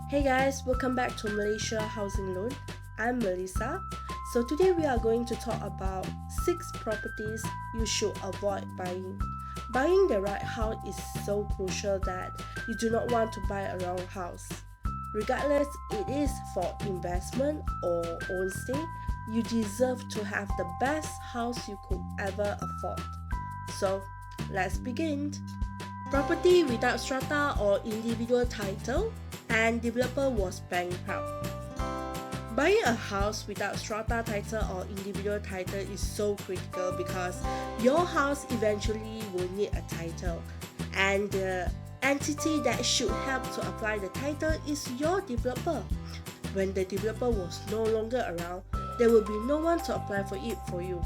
Hey guys, welcome back to Malaysia Housing Loan. I'm Melissa. So today we are going to talk about 6 properties you should avoid buying. Buying the right house is so crucial that you do not want to buy a wrong house. Regardless it is for investment or own stay, you deserve to have the best house you could ever afford. So let's begin. Property without strata or individual title, and developer was bankrupt. Buying a house without strata title or individual title is so critical because your house eventually will need a title, and the entity that should help to apply the title is your developer. When the developer was no longer around, there will be no one to apply for it for you.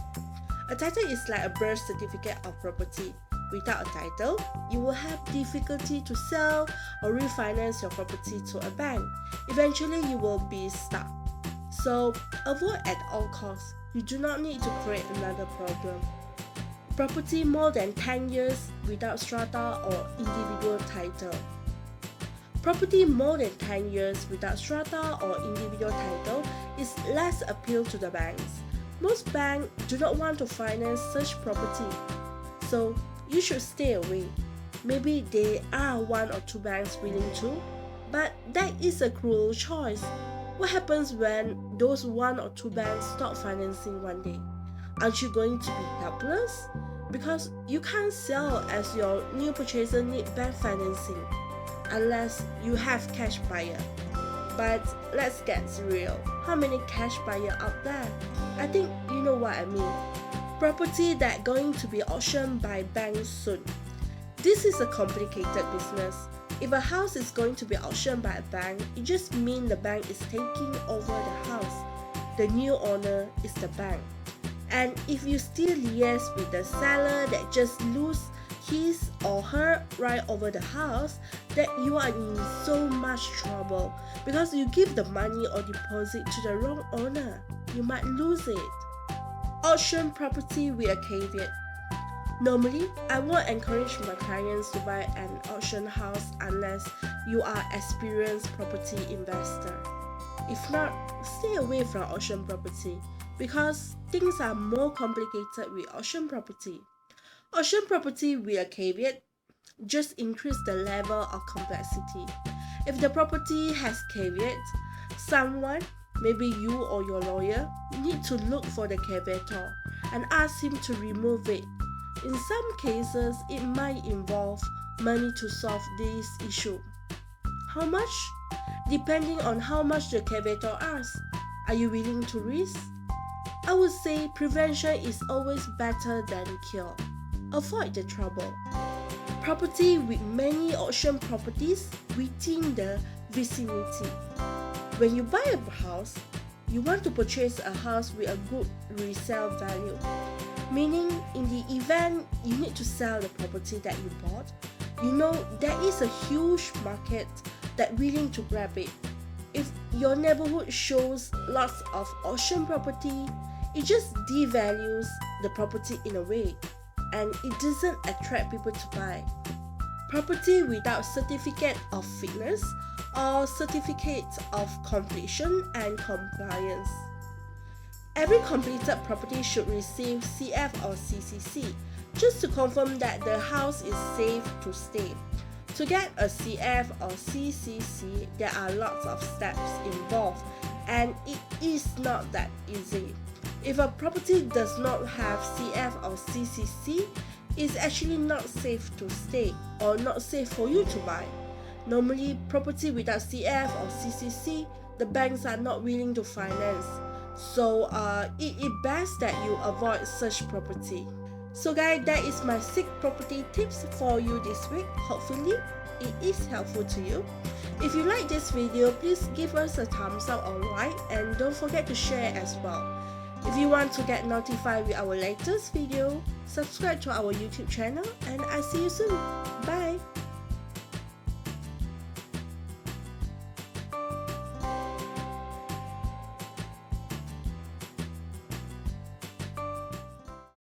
A title is like a birth certificate of property. Without a title, you will have difficulty to sell or refinance your property to a bank. Eventually, you will be stuck. So, avoid at all costs. You do not need to create another problem. Property more than 10 years without strata or individual title. Property more than 10 years without strata or individual title is less appeal to the banks. Most banks do not want to finance such property, so you should stay away. Maybe there are 1 or 2 banks willing to, but that is a cruel choice. What happens when those 1 or 2 banks stop financing one day? Aren't you going to be helpless? Because you can't sell as your new purchaser need bank financing unless you have cash buyer. But let's get real. How many cash buyer out there? I think you know what I mean. Property that going to be auctioned by banks soon. This is a complicated business. If a house is going to be auctioned by a bank, it just means the bank is taking over the house. The new owner is the bank. And if you still liaise with the seller that just lose his or her right over the house, that you are in so much trouble because you give the money or deposit to the wrong owner. You might lose it. Auction property with a caveat. Normally, I won't encourage my clients to buy an auction house unless you are an experienced property investor. If not, stay away from auction property because things are more complicated with auction property. Auction property with a caveat just increase the level of complexity. If the property has caveat, someone, maybe you or your lawyer, need to look for the caveator and ask him to remove it. In some cases, it might involve money to solve this issue. How much? Depending on how much the caveator asks. Are you willing to risk? I would say prevention is always better than cure. Avoid the trouble. Property with many auction properties within the vicinity. When you buy a house, you want to purchase a house with a good resale value. Meaning, in the event you need to sell the property that you bought, you know there is a huge market that willing to grab it. If your neighborhood shows lots of auction property, it just devalues the property in a way, and it doesn't attract people to buy. Property without certificate of fitness or certificate of completion and compliance. Every completed property should receive CF or CCC just to confirm that the house is safe to stay. To get a CF or CCC, there are lots of steps involved, and it is not that easy. If a property does not have CF or CCC, it's actually not safe to stay or not safe for you to buy. Normally, property without CF or CCC, the banks are not willing to finance. So it is best that you avoid such property. So guys, that is my 6 property tips for you this week. Hopefully, it is helpful to you. If you like this video, please give us a thumbs up or like, and don't forget to share as well. If you want to get notified with our latest video, subscribe to our YouTube channel, and I see you soon. Bye!